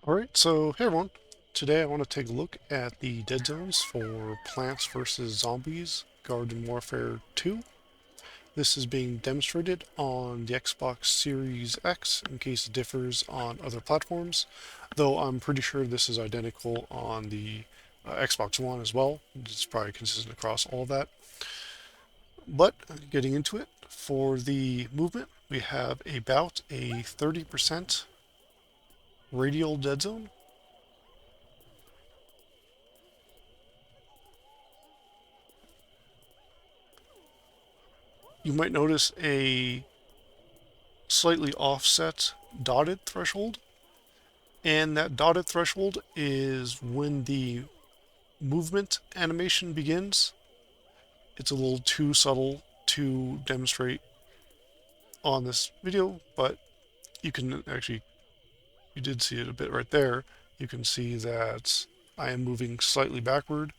Alright, so hey everyone. Today I want to take a look at the dead zones for Plants vs. Zombies Garden Warfare 2. This is being demonstrated on the Xbox Series X in case it differs on other platforms, though I'm pretty sure this is identical on the Xbox One as well. It's probably consistent across all of that. But getting into it, for the movement, we have about a 30% radial dead zone. You might notice a slightly offset dotted threshold, and that dotted threshold is when the movement animation begins. It's a little too subtle to demonstrate on this video, but you can actually, you did see it a bit right there. You can see that I am moving slightly backward,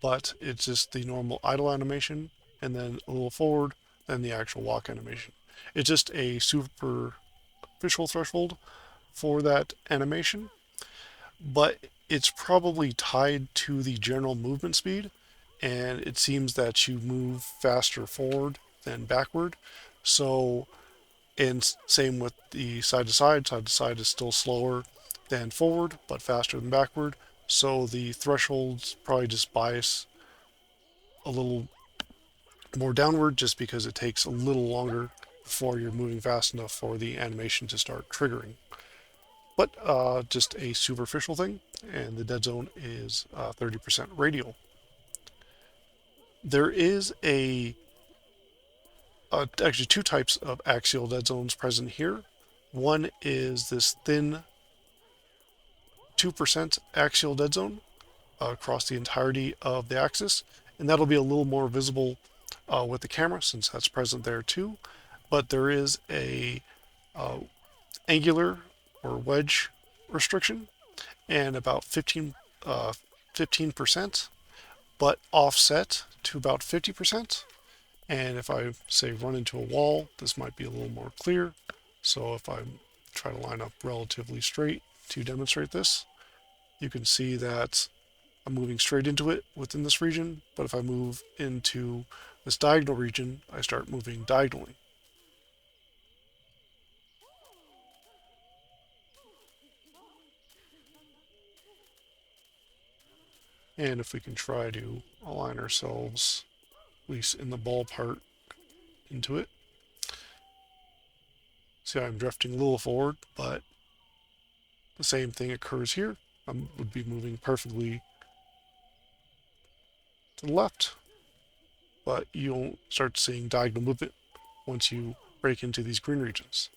but it's just the normal idle animation, and then a little forward, then the actual walk animation. It's just a superficial threshold for that animation, but it's probably tied to the general movement speed, and it seems that you move faster forward than backward. So, and same with the side to side is still slower than forward, but faster than backward. So the thresholds probably just bias a little more downward just because it takes a little longer before you're moving fast enough for the animation to start triggering. But just a superficial thing, and the dead zone is 30% radial. There is actually two types of axial dead zones present here. One is this thin 2% axial dead zone across the entirety of the axis, and that'll be a little more visible with the camera since that's present there too. But there is a angular or wedge restriction, and about 15%, but offset to about 50%. And if I say run into a wall, this might be a little more clear. So if I try to line up relatively straight to demonstrate this, you can see that I'm moving straight into it within this region, but if I move into this diagonal region, I start moving diagonally. And if we can try to align ourselves, at least in the ball part, into it. See how I'm drifting a little forward, but the same thing occurs here. I would be moving perfectly to the left, but you don't start seeing diagonal movement once you break into these green regions.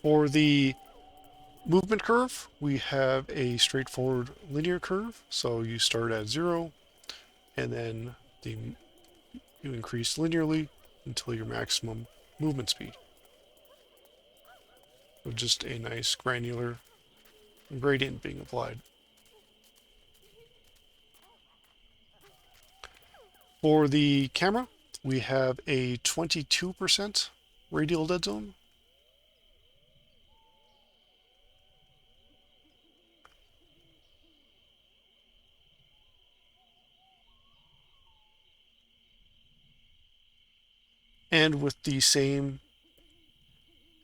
For the movement curve, we have a straightforward linear curve. So you start at 0, and then you increase linearly until your maximum movement speed. So just a nice granular gradient being applied. For the camera, we have a 22% radial dead zone. And with the same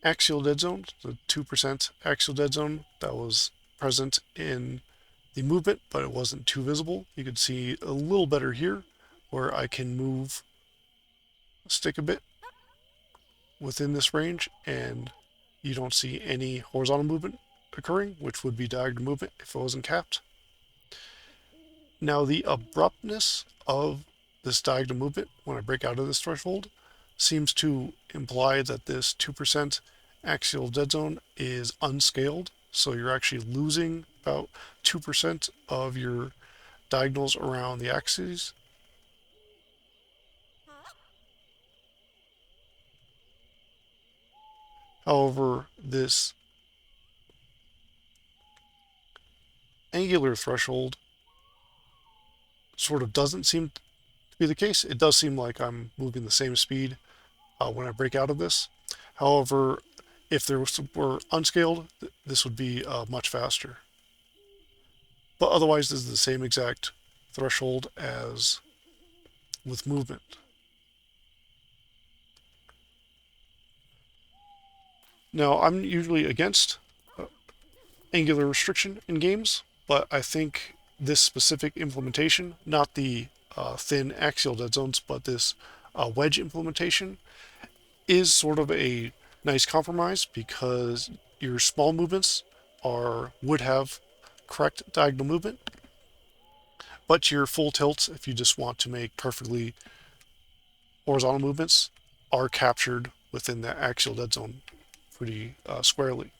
axial dead zone, the 2% axial dead zone that was present in the movement, but it wasn't too visible. You can see a little better here where I can move stick a bit within this range, and you don't see any horizontal movement occurring, which would be diagonal movement if it wasn't capped. Now the abruptness of this diagonal movement when I break out of this threshold seems to imply that this 2% axial dead zone is unscaled, so you're actually losing about 2% of your diagonals around the axes. However, this angular threshold sort of doesn't seem be the case. It does seem like I'm moving the same speed when I break out of this. However, if there were unscaled, this would be much faster. But otherwise, this is the same exact threshold as with movement. Now, I'm usually against angular restriction in games, but I think this specific implementation, not the thin axial dead zones, but this wedge implementation, is sort of a nice compromise because your small movements would have correct diagonal movement, but your full tilts, if you just want to make perfectly horizontal movements, are captured within the axial dead zone pretty squarely.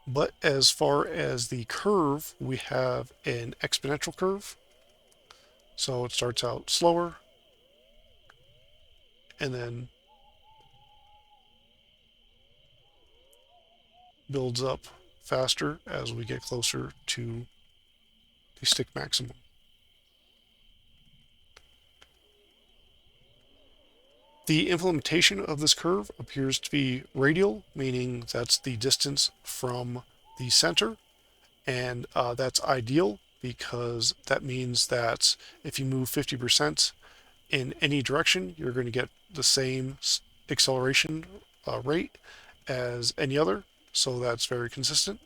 But as far as the curve, we have an exponential curve. So it starts out slower and then builds up faster as we get closer to the stick maximum. The implementation of this curve appears to be radial, meaning that's the distance from the center, and that's ideal because that means that if you move 50% in any direction, you're going to get the same acceleration rate as any other, so that's very consistent.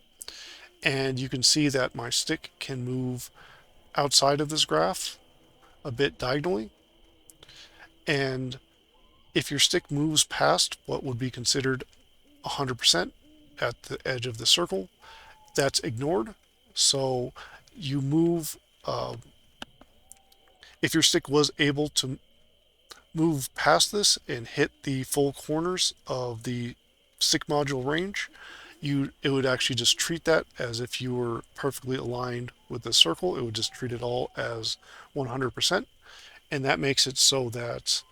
And you can see that my stick can move outside of this graph a bit diagonally, and if your stick moves past what would be considered 100% at the edge of the circle, that's ignored. So you move, if your stick was able to move past this and hit the full corners of the stick module range, it would actually just treat that as if you were perfectly aligned with the circle. It would just treat it all as 100%. And that makes it so that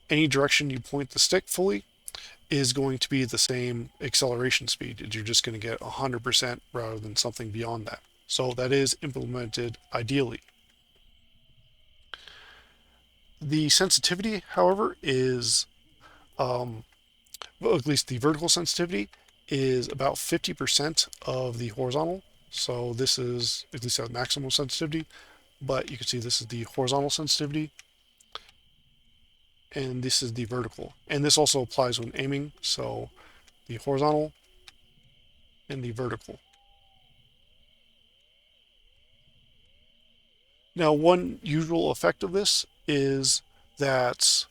any direction you point the stick fully is going to be the same acceleration speed. You're just going to get 100% rather than something beyond that. So that is implemented ideally. The sensitivity, however, is, well, at least the vertical sensitivity is about 50% of the horizontal. So this is at least a maximum sensitivity, but you can see this is the horizontal sensitivity, and this is the vertical. And this also applies when aiming, so the horizontal and the vertical. Now, one usual effect of this is that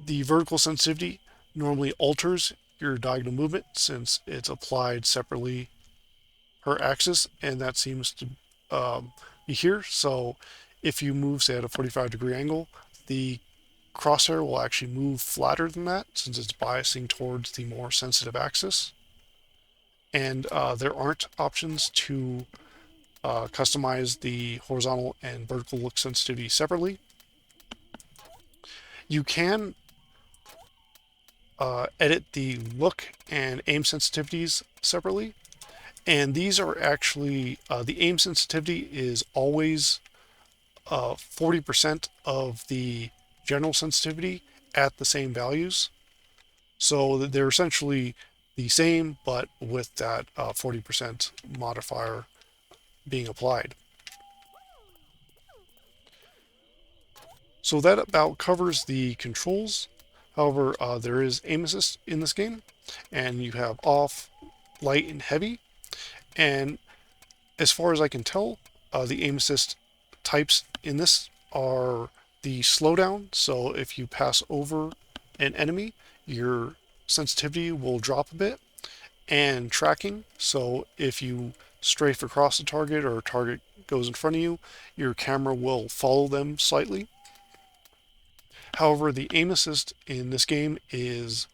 the vertical sensitivity normally alters your diagonal movement since it's applied separately per axis, and that seems to be here. So if you move, say, at a 45-degree angle, the crosshair will actually move flatter than that since it's biasing towards the more sensitive axis. And there aren't options to customize the horizontal and vertical look sensitivity separately. You can edit the look and aim sensitivities separately, and these are actually, the aim sensitivity is always 40% of the general sensitivity at the same values. So they're essentially the same, but with that 40% modifier being applied. So that about covers the controls. However, there is aim assist in this game, and you have off, light, and heavy. And as far as I can tell, the aim assist types in this are the slowdown. So if you pass over an enemy, your sensitivity will drop a bit, and tracking. So if you strafe across a target or a target goes in front of you, your camera will follow them slightly. However, the aim assist in this game is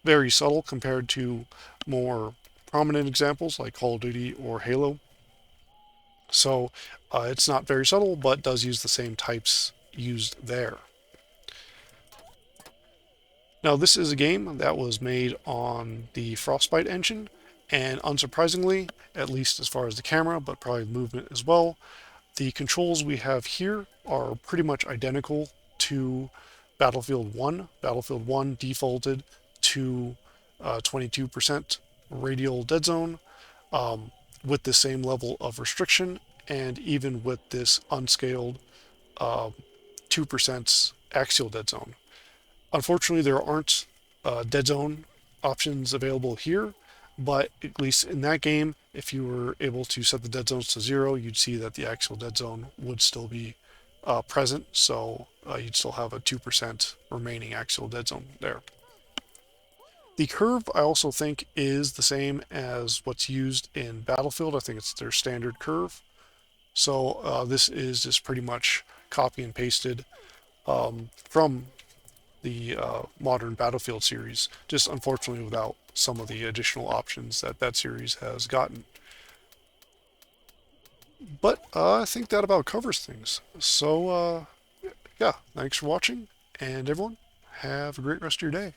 very subtle compared to more prominent examples like Call of Duty or Halo. So it's not very subtle, but does use the same types used there. Now, this is a game that was made on the Frostbite engine, and unsurprisingly, at least as far as the camera, but probably the movement as well, The controls we have here are pretty much identical to Battlefield 1. Battlefield 1 defaulted to 22% radial dead zone with the same level of restriction, and even with this unscaled 2% axial dead zone. Unfortunately, there aren't dead zone options available here, but at least in that game, if you were able to set the dead zones to 0, you'd see that the axial dead zone would still be present, so you'd still have a 2% remaining axial dead zone there. The curve, I also think, is the same as what's used in Battlefield. I think it's their standard curve. So this is just pretty much copy and pasted from the modern Battlefield series, just unfortunately without some of the additional options that that series has gotten. But I think that about covers things. So yeah, thanks for watching, and everyone, have a great rest of your day.